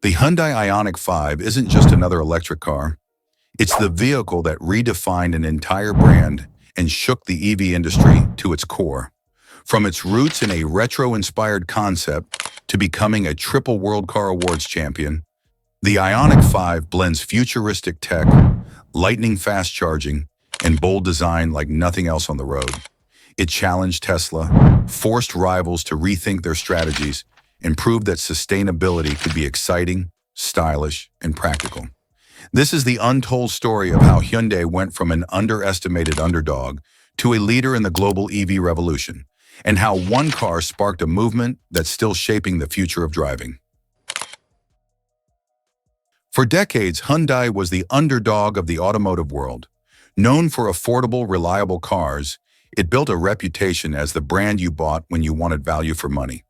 The Hyundai Ioniq 5 isn't just another electric car. It's the vehicle that redefined an entire brand and shook the EV industry to its core. From its roots in a retro-inspired concept to becoming a triple World Car Awards champion, the Ioniq 5 blends futuristic tech, lightning-fast charging, and bold design like nothing else on the road. It challenged Tesla, forced rivals to rethink their strategies, and proved that sustainability could be exciting, stylish, and practical. This is the untold story of how Hyundai went from an underestimated underdog to a leader in the global EV revolution, and how one car sparked a movement that's still shaping the future of driving. For decades, Hyundai was the underdog of the automotive world. Known for affordable, reliable cars, it built a reputation as the brand you bought when you wanted value for money.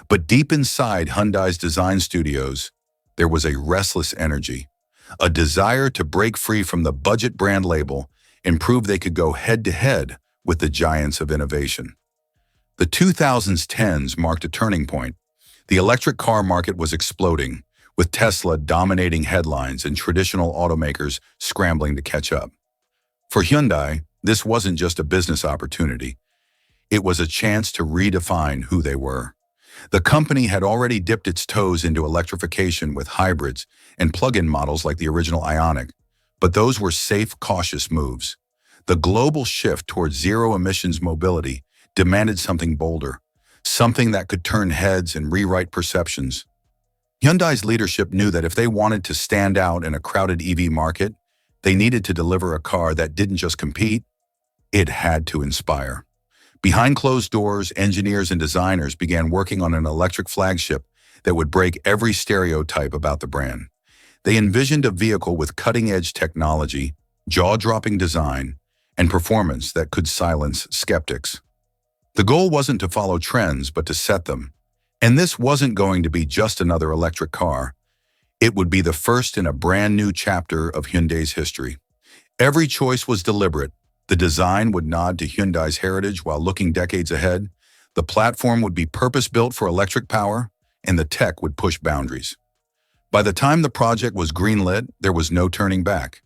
But deep inside Hyundai's design studios, there was a restless energy, a desire to break free from the budget brand label and prove they could go head-to-head with the giants of innovation. The 2010s marked a turning point. The electric car market was exploding, with Tesla dominating headlines and traditional automakers scrambling to catch up. For Hyundai, this wasn't just a business opportunity. It was a chance to redefine who they were. The company had already dipped its toes into electrification with hybrids and plug-in models like the original Ioniq, but those were safe, cautious moves. The global shift towards zero-emissions mobility demanded something bolder, something that could turn heads and rewrite perceptions. Hyundai's leadership knew that if they wanted to stand out in a crowded EV market, they needed to deliver a car that didn't just compete, it had to inspire. Behind closed doors, engineers and designers began working on an electric flagship that would break every stereotype about the brand. They envisioned a vehicle with cutting-edge technology, jaw-dropping design, and performance that could silence skeptics. The goal wasn't to follow trends, but to set them. And this wasn't going to be just another electric car. It would be the first in a brand new chapter of Hyundai's history. Every choice was deliberate. The design would nod to Hyundai's heritage while looking decades ahead. The platform would be purpose-built for electric power, and the tech would push boundaries. By the time the project was greenlit, there was no turning back.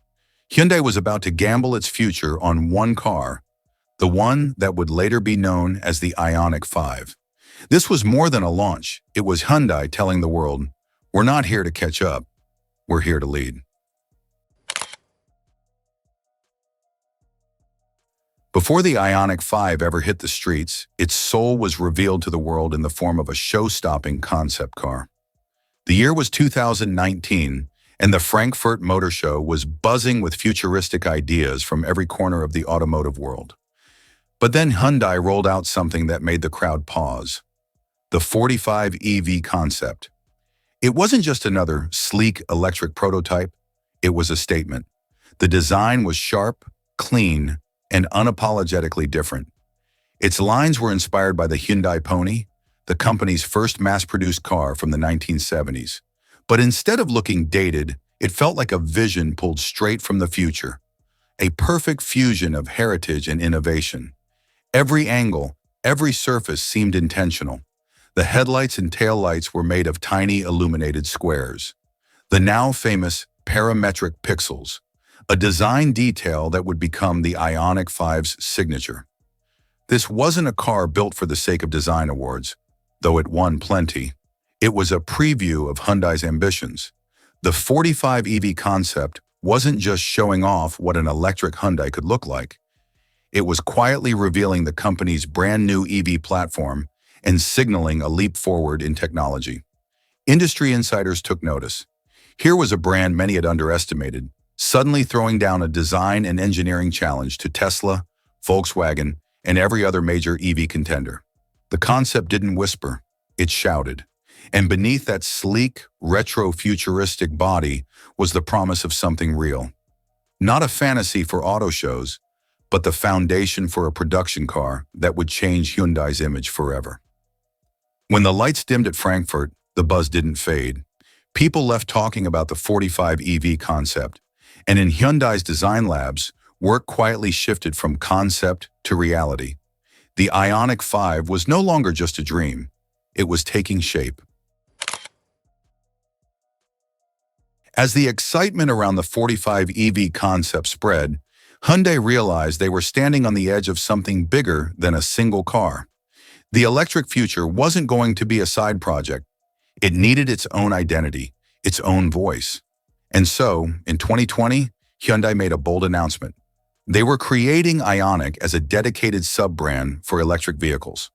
Hyundai was about to gamble its future on one car, the one that would later be known as the Ioniq 5. This was more than a launch. It was Hyundai telling the world, "We're not here to catch up. We're here to lead." Before the Ioniq 5 ever hit the streets, its soul was revealed to the world in the form of a show-stopping concept car. The year was 2019, and the Frankfurt Motor Show was buzzing with futuristic ideas from every corner of the automotive world. But then Hyundai rolled out something that made the crowd pause: the 45 EV concept. It wasn't just another sleek electric prototype, it was a statement. The design was sharp, clean, and unapologetically different. Its lines were inspired by the Hyundai Pony, the company's first mass-produced car from the 1970s. But instead of looking dated, it felt like a vision pulled straight from the future, a perfect fusion of heritage and innovation. Every angle, every surface seemed intentional. The headlights and taillights were made of tiny illuminated squares, the now famous parametric pixels, a design detail that would become the Ioniq 5's signature. This wasn't a car built for the sake of design awards, though it won plenty. It was a preview of Hyundai's ambitions. The 45 EV concept wasn't just showing off what an electric Hyundai could look like. It was quietly revealing the company's brand new EV platform and signaling a leap forward in technology. Industry insiders took notice. Here was a brand many had underestimated, suddenly throwing down a design and engineering challenge to Tesla, Volkswagen, and every other major EV contender. The concept didn't whisper, it shouted. And beneath that sleek, retro-futuristic body was the promise of something real. Not a fantasy for auto shows, but the foundation for a production car that would change Hyundai's image forever. When the lights dimmed at Frankfurt, the buzz didn't fade. People left talking about the 45 EV concept, and in Hyundai's design labs, work quietly shifted from concept to reality. The Ioniq 5 was no longer just a dream. It was taking shape. As the excitement around the 45 EV concept spread, Hyundai realized they were standing on the edge of something bigger than a single car. The electric future wasn't going to be a side project. It needed its own identity, its own voice. And so, in 2020, Hyundai made a bold announcement. They were creating Ioniq as a dedicated sub-brand for electric vehicles.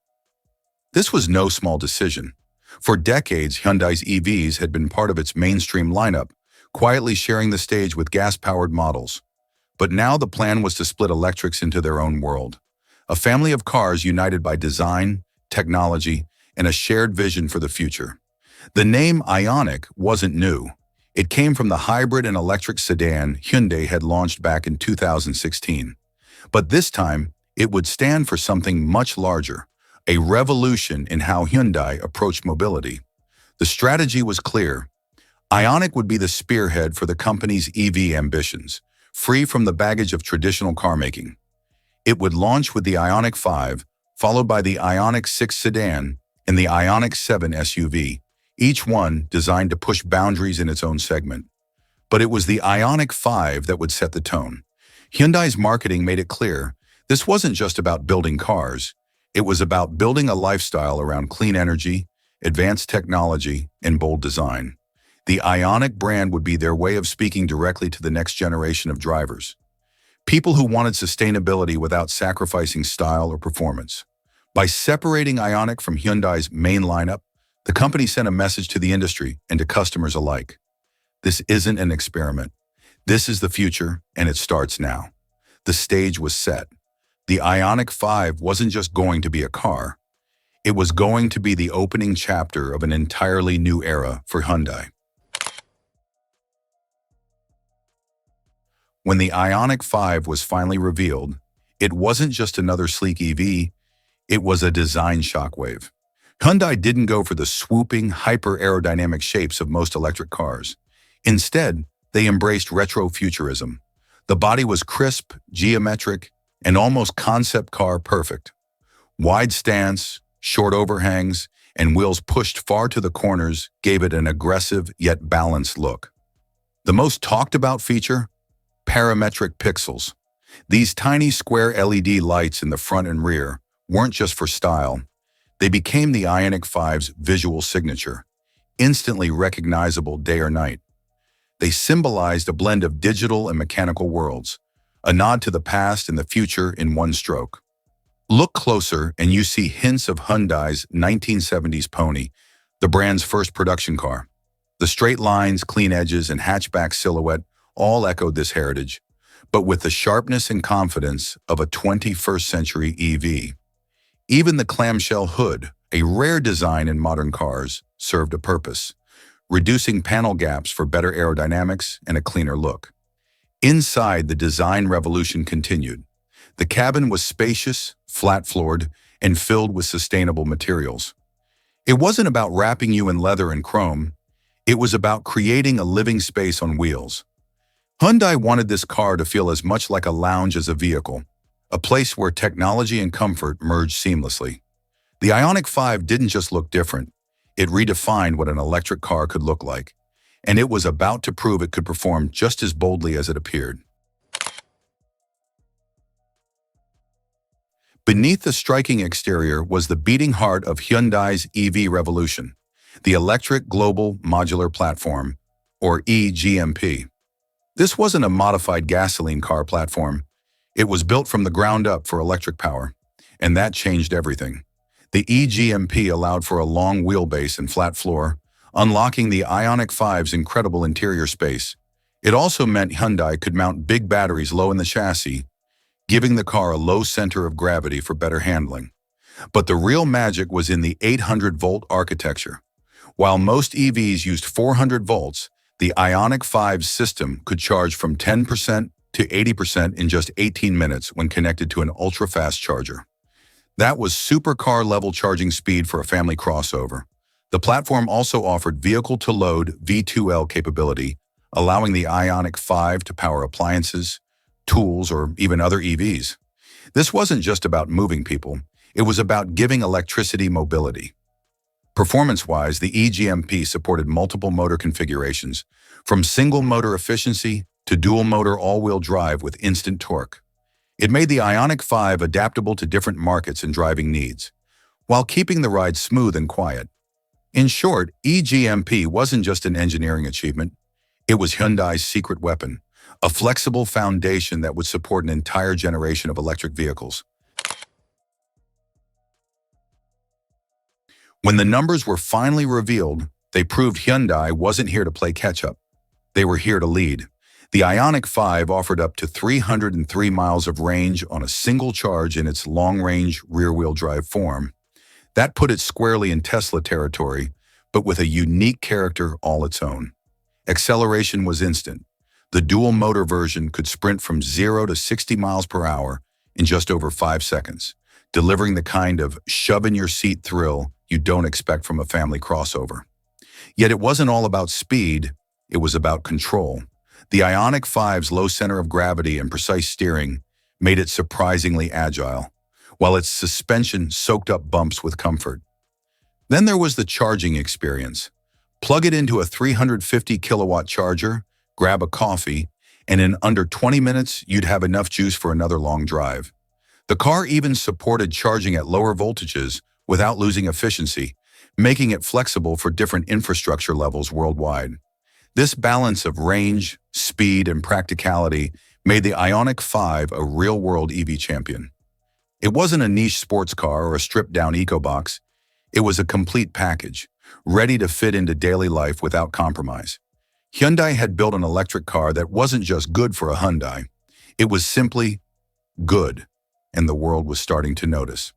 This was no small decision. For decades, Hyundai's EVs had been part of its mainstream lineup, quietly sharing the stage with gas-powered models. But now the plan was to split electrics into their own world. A family of cars united by design, technology, and a shared vision for the future. The name Ioniq wasn't new. It came from the hybrid and electric sedan Hyundai had launched back in 2016. But this time, it would stand for something much larger, a revolution in how Hyundai approached mobility. The strategy was clear. Ioniq would be the spearhead for the company's EV ambitions, free from the baggage of traditional car making. It would launch with the Ioniq 5, followed by the Ioniq 6 sedan and the Ioniq 7 SUV, each one designed to push boundaries in its own segment. But it was the Ioniq 5 that would set the tone. Hyundai's marketing made it clear this wasn't just about building cars. It was about building a lifestyle around clean energy, advanced technology, and bold design. The Ioniq brand would be their way of speaking directly to the next generation of drivers. People who wanted sustainability without sacrificing style or performance. By separating Ioniq from Hyundai's main lineup, the company sent a message to the industry and to customers alike. This isn't an experiment. This is the future, and it starts now. The stage was set. The Ioniq 5 wasn't just going to be a car. It was going to be the opening chapter of an entirely new era for Hyundai. When the Ioniq 5 was finally revealed, it wasn't just another sleek EV, it was a design shockwave. Hyundai didn't go for the swooping, hyper-aerodynamic shapes of most electric cars. Instead, they embraced retro-futurism. The body was crisp, geometric, and almost concept car perfect. Wide stance, short overhangs, and wheels pushed far to the corners gave it an aggressive yet balanced look. The most talked about feature? Parametric pixels. These tiny square LED lights in the front and rear weren't just for style. They became the Ioniq 5's visual signature, instantly recognizable day or night. They symbolized a blend of digital and mechanical worlds, a nod to the past and the future in one stroke. Look closer and you see hints of Hyundai's 1970s Pony, the brand's first production car. The straight lines, clean edges, and hatchback silhouette all echoed this heritage, but with the sharpness and confidence of a 21st century EV. Even the clamshell hood, a rare design in modern cars, served a purpose, reducing panel gaps for better aerodynamics and a cleaner look. Inside, the design revolution continued. The cabin was spacious, flat-floored, and filled with sustainable materials. It wasn't about wrapping you in leather and chrome. It was about creating a living space on wheels. Hyundai wanted this car to feel as much like a lounge as a vehicle, a place where technology and comfort merged seamlessly. The Ioniq 5 didn't just look different, it redefined what an electric car could look like, and it was about to prove it could perform just as boldly as it appeared. Beneath the striking exterior was the beating heart of Hyundai's EV revolution, the Electric Global Modular Platform, or EGMP. This wasn't a modified gasoline car platform. It was built from the ground up for electric power, and that changed everything. The EGMP allowed for a long wheelbase and flat floor, unlocking the Ioniq 5's incredible interior space. It also meant Hyundai could mount big batteries low in the chassis, giving the car a low center of gravity for better handling. But the real magic was in the 800-volt architecture. While most EVs used 400 volts, the Ioniq 5's system could charge from 10% to 80% in just 18 minutes when connected to an ultra-fast charger. That was supercar-level charging speed for a family crossover. The platform also offered vehicle-to-load V2L capability, allowing the Ioniq 5 to power appliances, tools, or even other EVs. This wasn't just about moving people. It was about giving electricity mobility. Performance-wise, the eGMP supported multiple motor configurations, from single-motor efficiency to dual-motor all-wheel drive with instant torque. It made the Ioniq 5 adaptable to different markets and driving needs, while keeping the ride smooth and quiet. In short, eGMP wasn't just an engineering achievement, it was Hyundai's secret weapon, a flexible foundation that would support an entire generation of electric vehicles. When the numbers were finally revealed, they proved Hyundai wasn't here to play catch-up. They were here to lead. The Ioniq 5 offered up to 303 miles of range on a single charge in its long-range rear-wheel drive form. That put it squarely in Tesla territory, but with a unique character all its own. Acceleration was instant. The dual-motor version could sprint from 0 to 60 miles per hour in just over 5 seconds, delivering the kind of shove-in-your-seat thrill you don't expect from a family crossover. Yet it wasn't all about speed, it was about control. The Ioniq 5's low center of gravity and precise steering made it surprisingly agile, while its suspension soaked up bumps with comfort. Then there was the charging experience. Plug it into a 350 kilowatt charger, grab a coffee, and in under 20 minutes, you'd have enough juice for another long drive. The car even supported charging at lower voltages without losing efficiency, making it flexible for different infrastructure levels worldwide. This balance of range, speed, and practicality made the Ioniq 5 a real-world EV champion. It wasn't a niche sports car or a stripped-down eco-box. It was a complete package, ready to fit into daily life without compromise. Hyundai had built an electric car that wasn't just good for a Hyundai. It was simply good, and the world was starting to notice.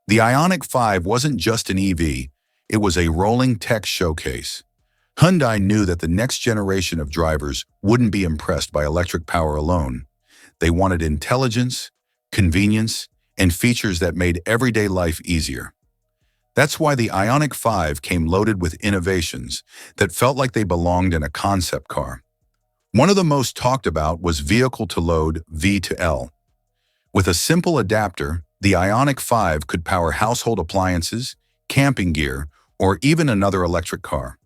The Ioniq 5 wasn't just an EV, it was a rolling tech showcase. Hyundai knew that the next generation of drivers wouldn't be impressed by electric power alone. They wanted intelligence, convenience, and features that made everyday life easier. That's why the Ioniq 5 came loaded with innovations that felt like they belonged in a concept car. One of the most talked about was vehicle-to-load V2L. With a simple adapter, the Ioniq 5 could power household appliances, camping gear, or even another electric car.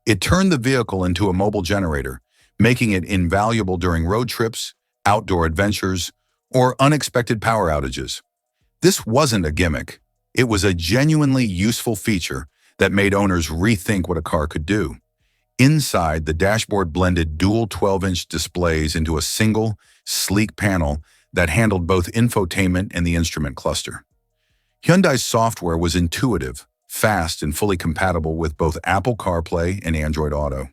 It turned the vehicle into a mobile generator, making it invaluable during road trips, outdoor adventures, or unexpected power outages. This wasn't a gimmick. It was a genuinely useful feature that made owners rethink what a car could do. Inside, the dashboard blended dual 12-inch displays into a single, sleek panel that handled both infotainment and the instrument cluster. Hyundai's software was intuitive, fast, and fully compatible with both Apple CarPlay and Android Auto.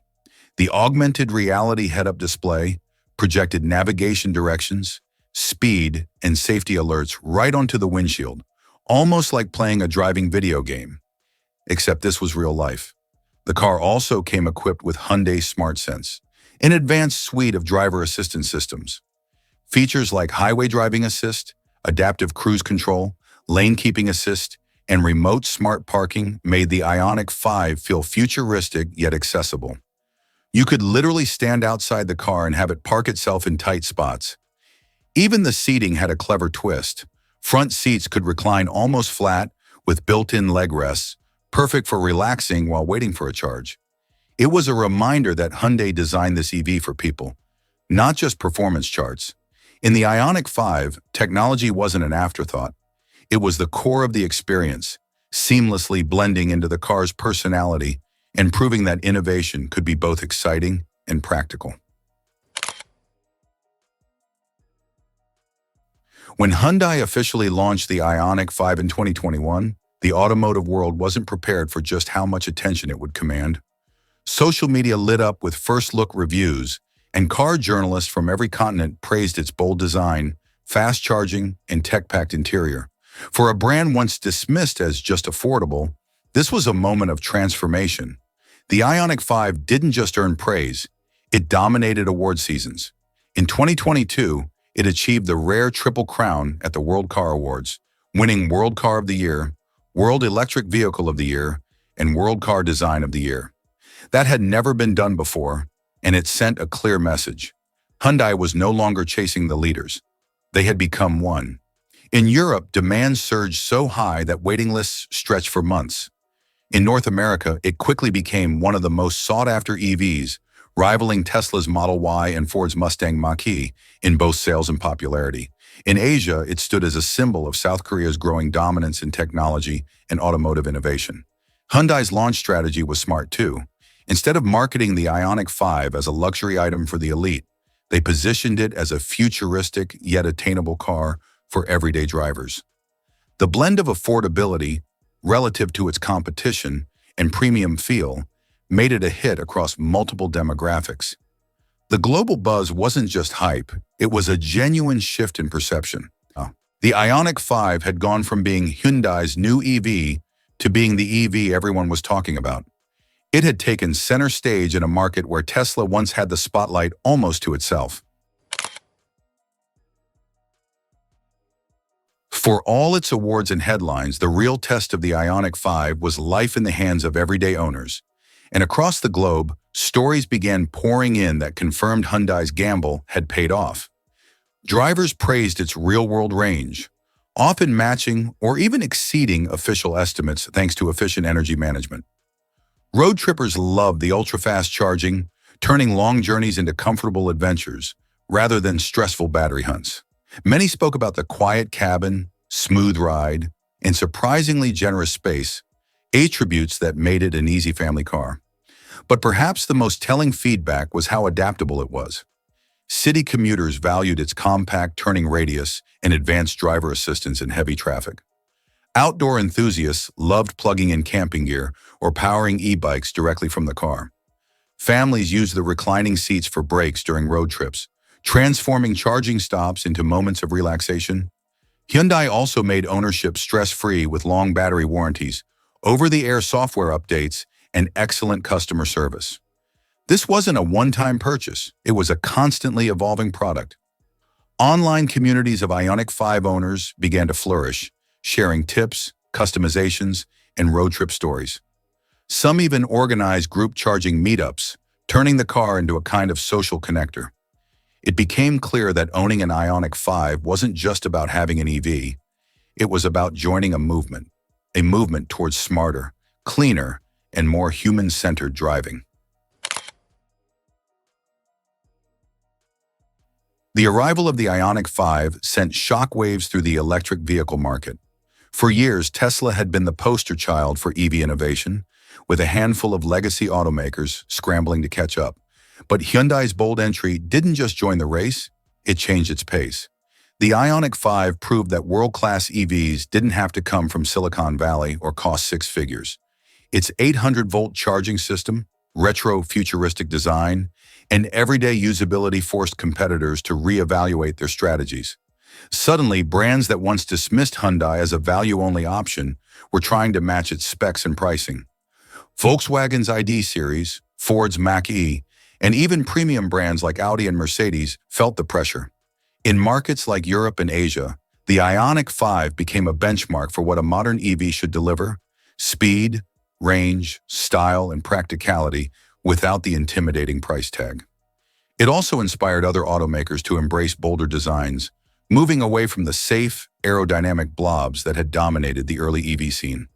The augmented reality head-up display projected navigation directions, speed, and safety alerts right onto the windshield, almost like playing a driving video game. Except this was real life. The car also came equipped with Hyundai SmartSense, an advanced suite of driver assistance systems. Features like highway driving assist, adaptive cruise control, lane keeping assist, and remote smart parking made the Ioniq 5 feel futuristic yet accessible. You could literally stand outside the car and have it park itself in tight spots. Even the seating had a clever twist. Front seats could recline almost flat with built-in leg rests, perfect for relaxing while waiting for a charge. It was a reminder that Hyundai designed this EV for people, not just performance charts. In the Ioniq 5, technology wasn't an afterthought. It was the core of the experience, seamlessly blending into the car's personality and proving that innovation could be both exciting and practical. When Hyundai officially launched the Ioniq 5 in 2021, the automotive world wasn't prepared for just how much attention it would command. Social media lit up with first-look reviews, and car journalists from every continent praised its bold design, fast charging, and tech-packed interior. For a brand once dismissed as just affordable, this was a moment of transformation. The Ioniq 5 didn't just earn praise, it dominated award seasons. In 2022, it achieved the rare triple crown at the World Car Awards, winning World Car of the Year, World Electric Vehicle of the Year, and World Car Design of the Year. That had never been done before, and it sent a clear message. Hyundai was no longer chasing the leaders. They had become one. In Europe, demand surged so high that waiting lists stretched for months. In North America, it quickly became one of the most sought-after EVs, rivaling Tesla's Model Y and Ford's Mustang Mach-E in both sales and popularity. In Asia, it stood as a symbol of South Korea's growing dominance in technology and automotive innovation. Hyundai's launch strategy was smart too. Instead of marketing the Ioniq 5 as a luxury item for the elite, they positioned it as a futuristic yet attainable car for everyday drivers. The blend of affordability, relative to its competition, and premium feel made it a hit across multiple demographics. The global buzz wasn't just hype, it was a genuine shift in perception. The Ioniq 5 had gone from being Hyundai's new EV to being the EV everyone was talking about. It had taken center stage in a market where Tesla once had the spotlight almost to itself. For all its awards and headlines, the real test of the Ioniq 5 was life in the hands of everyday owners. And across the globe, stories began pouring in that confirmed Hyundai's gamble had paid off. Drivers praised its real-world range, often matching or even exceeding official estimates thanks to efficient energy management. Road trippers loved the ultra-fast charging, turning long journeys into comfortable adventures rather than stressful battery hunts. Many spoke about the quiet cabin, smooth ride, and surprisingly generous space, attributes that made it an easy family car. But perhaps the most telling feedback was how adaptable it was. City commuters valued its compact turning radius and advanced driver assistance in heavy traffic. Outdoor enthusiasts loved plugging in camping gear or powering e-bikes directly from the car. Families used the reclining seats for breaks during road trips, transforming charging stops into moments of relaxation. Hyundai also made ownership stress-free with long battery warranties, over-the-air software updates, and excellent customer service. This wasn't a one-time purchase, it was a constantly evolving product. Online communities of Ioniq 5 owners began to flourish, sharing tips, customizations, and road trip stories. Some even organized group charging meetups, turning the car into a kind of social connector. It became clear that owning an Ioniq 5 wasn't just about having an EV, it was about joining a movement towards smarter, cleaner, and more human-centered driving. The arrival of the Ioniq 5 sent shockwaves through the electric vehicle market. For years, Tesla had been the poster child for EV innovation, with a handful of legacy automakers scrambling to catch up. But Hyundai's bold entry didn't just join the race, it changed its pace. The Ioniq 5 proved that world-class EVs didn't have to come from Silicon Valley or cost six figures. Its 800-volt charging system, retro-futuristic design, and everyday usability forced competitors to reevaluate their strategies. Suddenly, brands that once dismissed Hyundai as a value-only option were trying to match its specs and pricing. Volkswagen's ID series, Ford's Mach-E, and even premium brands like Audi and Mercedes felt the pressure. In markets like Europe and Asia, the Ioniq 5 became a benchmark for what a modern EV should deliver: speed, range, style, and practicality without the intimidating price tag. It also inspired other automakers to embrace bolder designs, moving away from the safe, aerodynamic blobs that had dominated the early EV scene.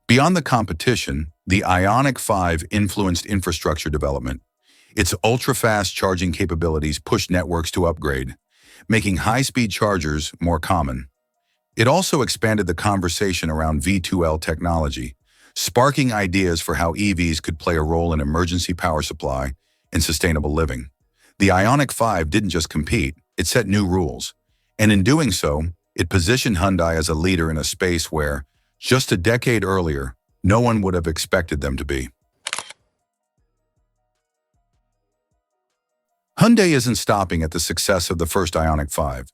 Beyond the competition, the Ioniq 5 influenced infrastructure development. Its ultra-fast charging capabilities pushed networks to upgrade, making high-speed chargers more common. It also expanded the conversation around V2L technology, sparking ideas for how EVs could play a role in emergency power supply and sustainable living. The Ioniq 5 didn't just compete, it set new rules. And in doing so, it positioned Hyundai as a leader in a space where, just a decade earlier, no one would have expected them to be. Hyundai isn't stopping at the success of the first Ioniq 5.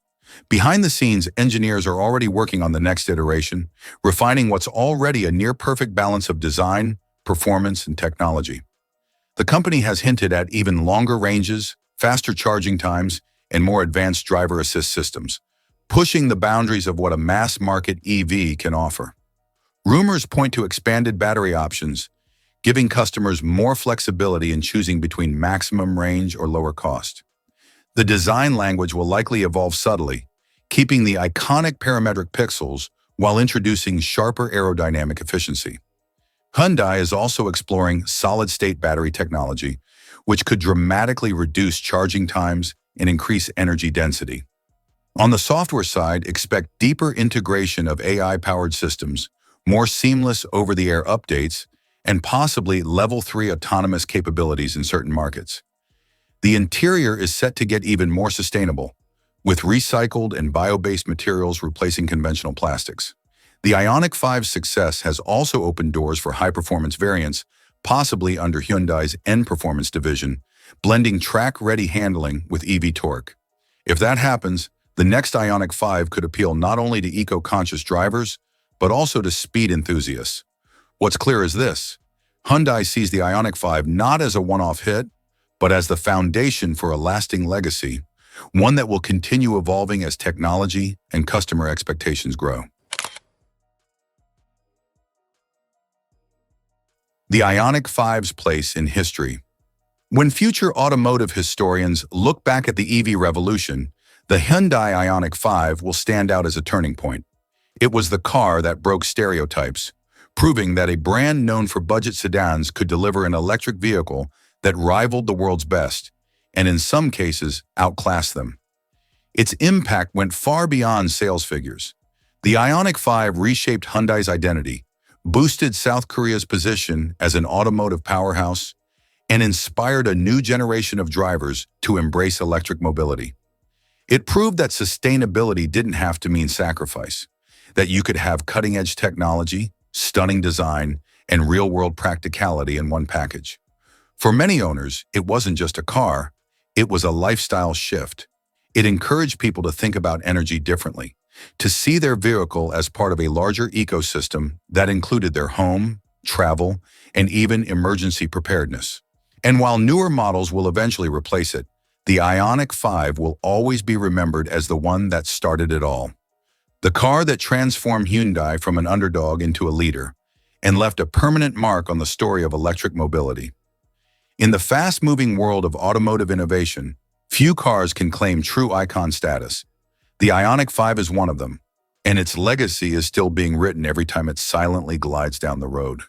Behind the scenes, engineers are already working on the next iteration, refining what's already a near-perfect balance of design, performance, and technology. The company has hinted at even longer ranges, faster charging times, and more advanced driver assist systems, pushing the boundaries of what a mass-market EV can offer. Rumors point to expanded battery options, giving customers more flexibility in choosing between maximum range or lower cost. The design language will likely evolve subtly, keeping the iconic parametric pixels while introducing sharper aerodynamic efficiency. Hyundai is also exploring solid-state battery technology, which could dramatically reduce charging times and increase energy density. On the software side, expect deeper integration of AI-powered systems, more seamless over-the-air updates, and possibly Level 3 autonomous capabilities in certain markets. The interior is set to get even more sustainable, with recycled and bio-based materials replacing conventional plastics. The Ioniq 5's success has also opened doors for high-performance variants, possibly under Hyundai's N-Performance division, blending track-ready handling with EV torque. If that happens, the next Ioniq 5 could appeal not only to eco-conscious drivers, but also to speed enthusiasts. What's clear is this: Hyundai sees the Ioniq 5 not as a one-off hit, but as the foundation for a lasting legacy, one that will continue evolving as technology and customer expectations grow. The Ioniq 5's place in history. When future automotive historians look back at the EV revolution, the Hyundai Ioniq 5 will stand out as a turning point. It was the car that broke stereotypes, proving that a brand known for budget sedans could deliver an electric vehicle that rivaled the world's best, and in some cases, outclassed them. Its impact went far beyond sales figures. The Ioniq 5 reshaped Hyundai's identity, boosted South Korea's position as an automotive powerhouse, and inspired a new generation of drivers to embrace electric mobility. It proved that sustainability didn't have to mean sacrifice, that you could have cutting-edge technology, stunning design, and real-world practicality in one package. For many owners, it wasn't just a car, it was a lifestyle shift. It encouraged people to think about energy differently, to see their vehicle as part of a larger ecosystem that included their home, travel, and even emergency preparedness. And while newer models will eventually replace it, the Ioniq 5 will always be remembered as the one that started it all. The car that transformed Hyundai from an underdog into a leader and left a permanent mark on the story of electric mobility. In the fast-moving world of automotive innovation, few cars can claim true icon status. The Ioniq 5 is one of them, and its legacy is still being written every time it silently glides down the road.